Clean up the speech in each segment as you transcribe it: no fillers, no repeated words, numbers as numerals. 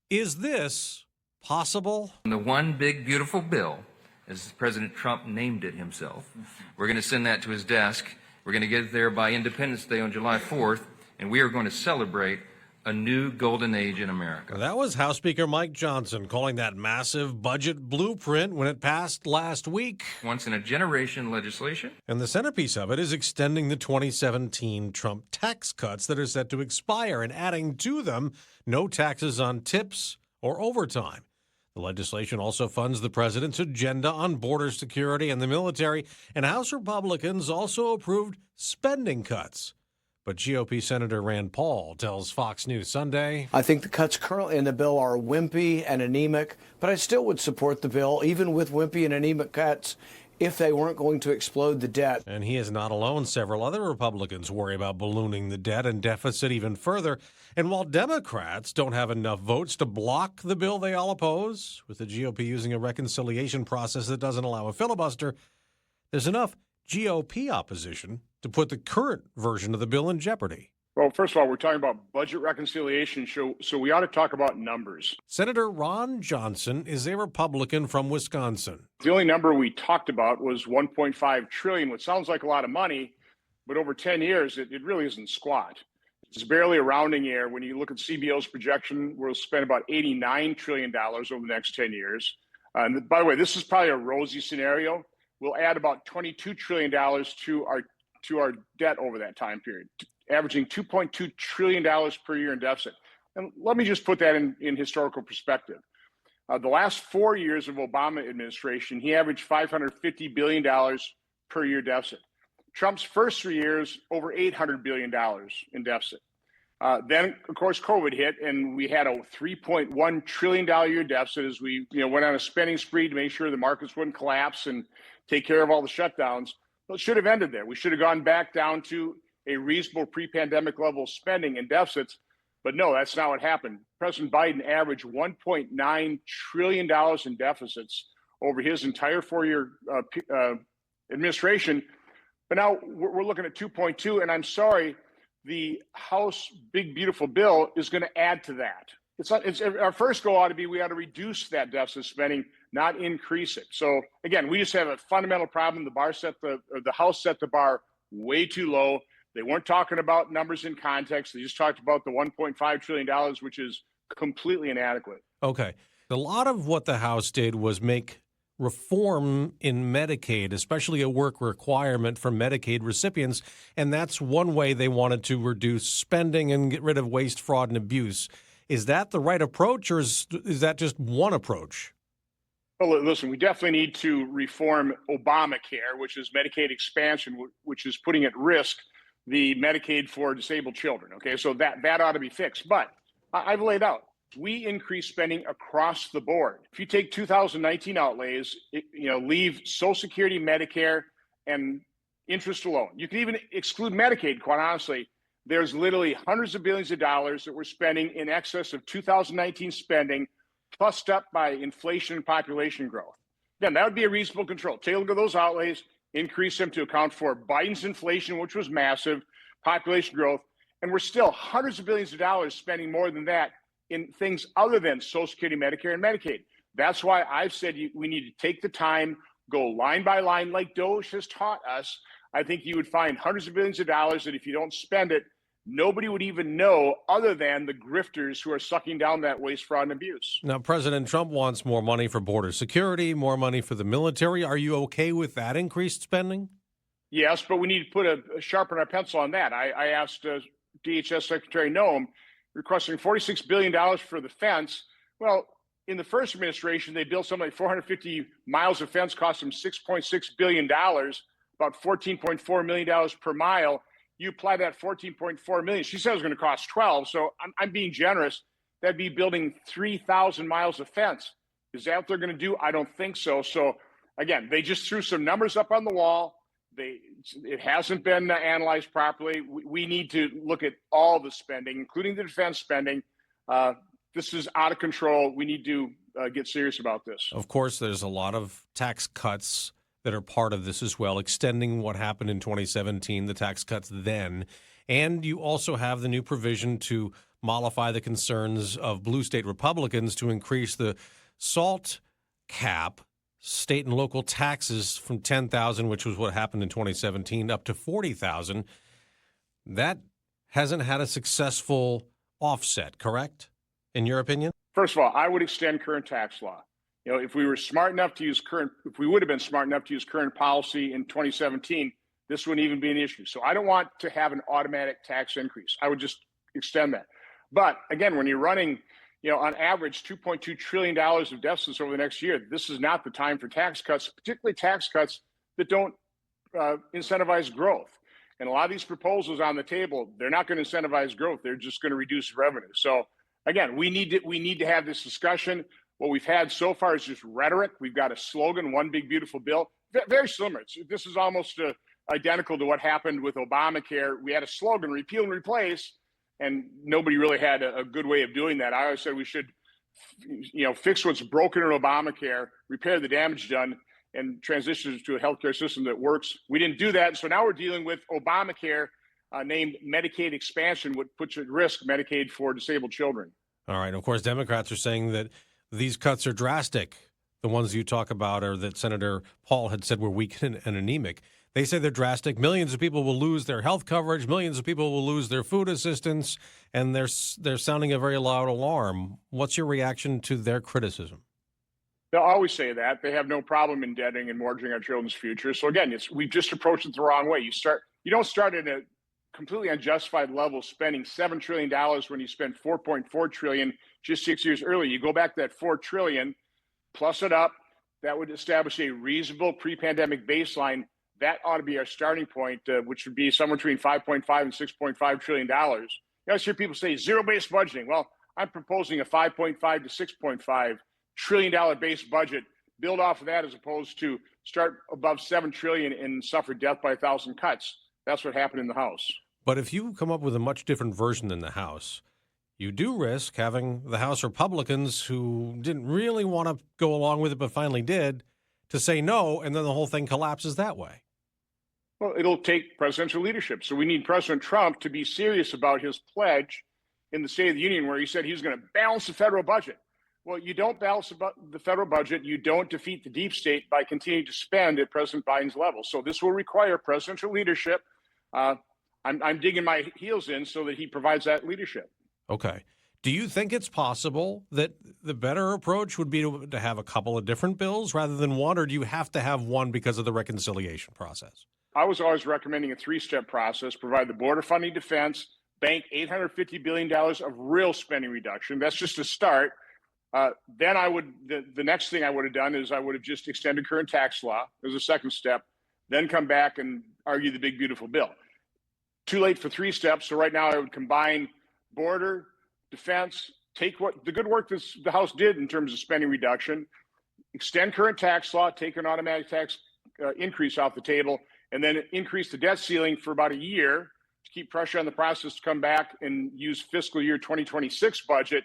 Is this possible? The one big beautiful bill, as President Trump named it himself, we're going to send that to his desk. We're going to get it there by Independence Day on July 4th, and we are going to celebrate a new golden age in America. That was House Speaker Mike Johnson calling that massive budget blueprint when it passed last week. Once-in-a-generation legislation. And the centerpiece of it is extending the 2017 Trump tax cuts that are set to expire and adding to them no taxes on tips or overtime. The legislation also funds the president's agenda on border security and the military, and House Republicans also approved spending cuts. But GOP Senator Rand Paul tells Fox News Sunday, I think the cuts currently in the bill are wimpy and anemic, but I still would support the bill, even with wimpy and anemic cuts, if they weren't going to explode the debt. And he is not alone. Several other Republicans worry about ballooning the debt and deficit even further. And while Democrats don't have enough votes to block the bill they all oppose, with the GOP using a reconciliation process that doesn't allow a filibuster, there's enough GOP opposition to put the current version of the bill in jeopardy. Well, first of all, we're talking about budget reconciliation, so we ought to talk about numbers. Senator Ron Johnson is a Republican from Wisconsin. The only number we talked about was $1.5 trillion, which sounds like a lot of money, but over 10 years, it really isn't squat. It's barely a rounding error. When you look at CBO's projection, we'll spend about $89 trillion over the next 10 years. And by the way, this is probably a rosy scenario. We'll add about $22 trillion to our debt over that time period, averaging $2.2 trillion per year in deficit. And let me just put that in historical perspective. The last 4 years of Obama administration, he averaged $550 billion per year deficit. Trump's first 3 years, over $800 billion in deficit. Then, of course, COVID hit, and we had a $3.1 trillion year deficit as we went on a spending spree to make sure the markets wouldn't collapse and take care of all the shutdowns. Well, it should have ended there. We should have gone back down to a reasonable pre-pandemic level of spending and deficits. But no, that's not what happened. President Biden averaged $1.9 trillion in deficits over his entire 4-year administration. But now we're looking at 2.2, and I'm sorry, the House Big Beautiful Bill is going to add to that. Our first goal ought to be we ought to reduce that deficit spending, not increase it. So again, we just have a fundamental problem. The House set the bar way too low. They weren't talking about numbers in context. They just talked about the $1.5 trillion, which is completely inadequate. Okay. A lot of what the House did was make reform in Medicaid, especially a work requirement for Medicaid recipients, and that's one way they wanted to reduce spending and get rid of waste, fraud, and abuse. Is that the right approach, or is that just one approach? Well, listen, we definitely need to reform Obamacare, which is Medicaid expansion, which is putting at risk the Medicaid for disabled children. Okay, so that ought to be fixed. But I've laid out, we increase spending across the board. If you take 2019 outlays, leave Social Security, Medicare, and interest alone. You can even exclude Medicaid, quite honestly. There's literally hundreds of billions of dollars that we're spending in excess of 2019 spending, plussed up by inflation and population growth. Then that would be a reasonable control. Take a look at those outlays, increase them to account for Biden's inflation, which was massive, population growth, and we're still hundreds of billions of dollars spending more than that in things other than Social Security, Medicare, and Medicaid. That's why I've said we need to take the time, go line by line like DOJ has taught us. I think you would find hundreds of billions of dollars that if you don't spend it, nobody would even know other than the grifters who are sucking down that waste, fraud, and abuse. Now, President Trump wants more money for border security, more money for the military. Are you okay with that increased spending? Yes, but we need to put sharpen our pencil on that. I asked DHS Secretary Noem, requesting $46 billion for the fence. Well, in the first administration, they built something like 450 miles of fence, cost them $6.6 billion, about $14.4 million per mile. You apply that $14.4 million. She said it was going to cost 12. So I'm being generous. That'd be building 3,000 miles of fence. Is that what they're going to do? I don't think so. So again, they just threw some numbers up on the wall. It hasn't been analyzed properly. We need to look at all the spending, including the defense spending. This is out of control. We need to get serious about this. Of course, there's a lot of tax cuts that are part of this as well, extending what happened in 2017, the tax cuts then, And you also have the new provision to mollify the concerns of blue state Republicans to increase the SALT cap, state and local taxes, from $10,000, which was what happened in 2017, up to $40,000. That hasn't had a successful offset, correct, in your opinion? First of all, I would extend current tax law. You know, if we would have been smart enough to use current policy in 2017, this wouldn't even be an issue. So I don't want to have an automatic tax increase. I would just extend that. But again, when you're running, on average, $2.2 trillion of deficits over the next year, this is not the time for tax cuts, particularly tax cuts that don't incentivize growth. And a lot of these proposals on the table, they're not going to incentivize growth. They're just going to reduce revenue. So again, we need to have this discussion. What we've had so far is just rhetoric. We've got a slogan, one big, beautiful bill. Very similar. This is almost identical to what happened with Obamacare. We had a slogan, repeal and replace, and nobody really had a good way of doing that. I always said we should, fix what's broken in Obamacare, repair the damage done, and transition to a healthcare system that works. We didn't do that. So now we're dealing with Obamacare, named Medicaid expansion, which puts at risk Medicaid for disabled children. All right. Of course, Democrats are saying that these cuts are drastic. The ones you talk about are that Senator Paul had said were weak and anemic. They say they're drastic. Millions of people will lose their health coverage. Millions of people will lose their food assistance, and they're sounding a very loud alarm. What's your reaction to their criticism? They'll always say that. They have no problem indebting and mortgaging our children's future. So again, we've just approached it the wrong way. You don't start at a completely unjustified level, spending $7 trillion when you spent $4.4 trillion just 6 years earlier. You go back to that $4 trillion, plus it up. That would establish a reasonable pre-pandemic baseline. That ought to be our starting point, which would be somewhere between $5.5 and $6.5 trillion. You always hear people say zero-based budgeting. Well, I'm proposing a $5.5 to $6.5 trillion base budget. Build off of that as opposed to start above $7 trillion and suffer death by 1,000 cuts. That's what happened in the House. But if you come up with a much different version than the House, you do risk having the House Republicans who didn't really want to go along with it but finally did to say no, and then the whole thing collapses that way. Well, it'll take presidential leadership. So we need President Trump to be serious about his pledge in the State of the Union where he said he was going to balance the federal budget. Well, you don't balance the federal budget. You don't defeat the deep state by continuing to spend at President Biden's level. So this will require presidential leadership. I'm digging my heels in so that he provides that leadership. Okay. Do you think it's possible that the better approach would be to have a couple of different bills rather than one, or do you have to have one because of the reconciliation process? I was always recommending a three-step process: provide the border funding defense, bank $850 billion of real spending reduction. That's just a start. Then the next thing I would have done is I would have just extended current tax law as a second step, then come back and argue the big, beautiful bill. Too late for three steps. So right now I would combine border, defense, take what the good work that the House did in terms of spending reduction, extend current tax law, take an automatic tax increase off the table, and then increase the debt ceiling for about a year to keep pressure on the process to come back and use fiscal year 2026 budget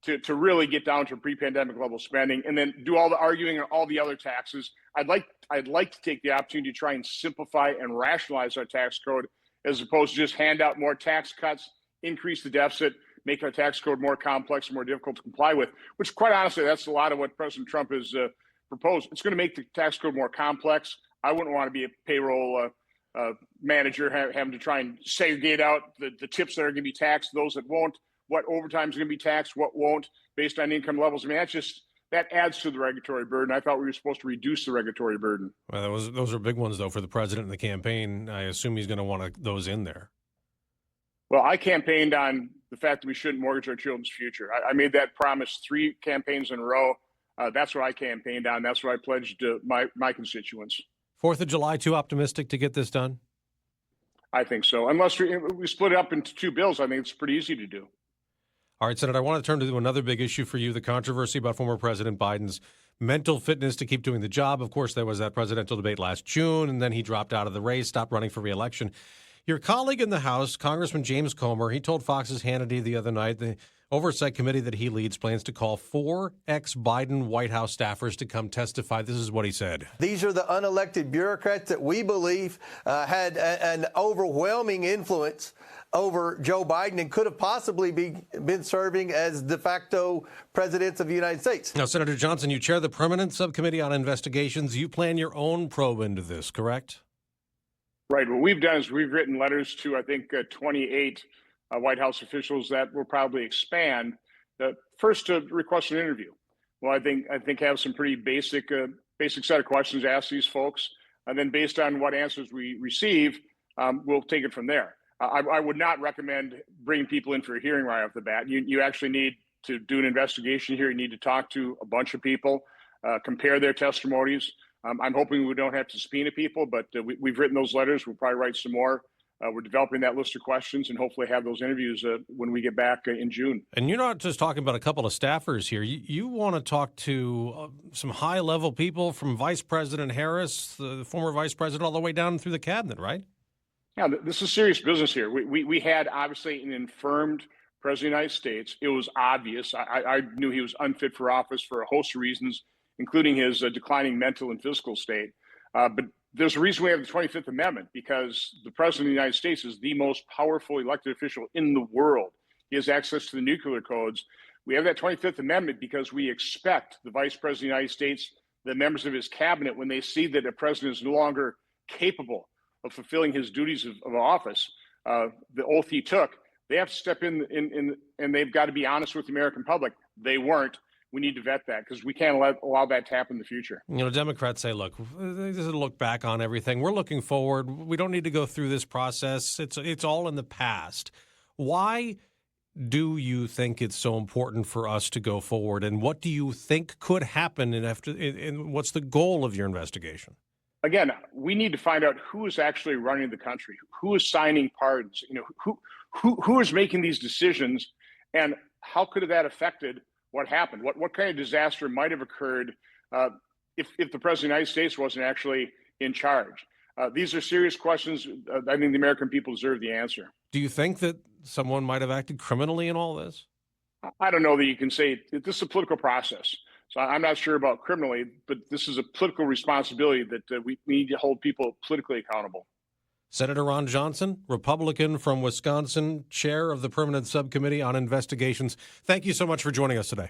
to really get down to pre-pandemic level spending, and then do all the arguing on all the other taxes. I'd like to take the opportunity to try and simplify and rationalize our tax code as opposed to just hand out more tax cuts, increase the deficit, make our tax code more complex and more difficult to comply with, which quite honestly, that's a lot of what President Trump has proposed. It's going to make the tax code more complex. I wouldn't want to be a payroll manager having to try and segregate out the tips that are going to be taxed, those that won't, what overtime is going to be taxed, what won't, based on income levels. I mean, that adds to the regulatory burden. I thought we were supposed to reduce the regulatory burden. Well, those are big ones, though, for the president and the campaign. I assume he's going to want those in there. Well, I campaigned on the fact that we shouldn't mortgage our children's future. I made that promise 3 campaigns in a row. That's what I campaigned on. That's what I pledged to my constituents. 4th of July, too optimistic to get this done? I think so. Unless we split it up into 2 bills, I think it's pretty easy to do. All right, Senator, I want to turn to another big issue for you, the controversy about former President Biden's mental fitness to keep doing the job. Of course, there was that presidential debate last June, and then he dropped out of the race, stopped running for re-election. Your colleague in the House, Congressman James Comer, he told Fox's Hannity the other night the oversight committee that he leads plans to call 4 ex-Biden White House staffers to come testify. This is what he said. These are the unelected bureaucrats that we believe had an overwhelming influence over Joe Biden and could have possibly been serving as de facto president of the United States. Now, Senator Johnson, you chair the permanent subcommittee on investigations. You plan your own probe into this, correct? Right. What we've done is we've written letters to, I think, 28 White House officials that will probably expand. First, to request an interview. Well, I think have some pretty basic set of questions to ask these folks, and then based on what answers we receive, we'll take it from there. I would not recommend bringing people in for a hearing right off the bat. You actually need to do an investigation here. You need to talk to a bunch of people, compare their testimonies. I'm hoping we don't have to subpoena people, but we've written those letters. We'll probably write some more. We're developing that list of questions and hopefully have those interviews when we get back in June. And you're not just talking about a couple of staffers here. You want to talk to some high-level people from Vice President Harris, the former vice president, all the way down through the cabinet, right? Yeah, this is serious business here. We had, obviously, an infirmed president of the United States. It was obvious. I knew he was unfit for office for a host of reasons, including his declining mental and physical state. But there's a reason we have the 25th Amendment, because the president of the United States is the most powerful elected official in the world. He has access to the nuclear codes. We have that 25th Amendment because we expect the vice president of the United States, the members of his cabinet, when they see that a president is no longer capable of fulfilling his duties of office, the oath he took, they have to step in and they've got to be honest with the American public. They weren't. We need to vet that because we can't allow that to happen in the future. You know, Democrats say, look, this is a look back on everything. We're looking forward. We don't need to go through this process. It's all in the past. Why do you think it's so important for us to go forward? And what do you think could happen and what's the goal of your investigation? Again, we need to find out who is actually running the country, who is signing pardons, who is making these decisions, and how could have that affected what happened? What kind of disaster might have occurred if the president of the United States wasn't actually in charge? These are serious questions. I think the American people deserve the answer. Do you think that someone might have acted criminally in all this? I don't know that you can say this is a political process. So I'm not sure about criminally, but this is a political responsibility that we need to hold people politically accountable. Senator Ron Johnson, Republican from Wisconsin, chair of the Permanent Subcommittee on Investigations. Thank you so much for joining us today.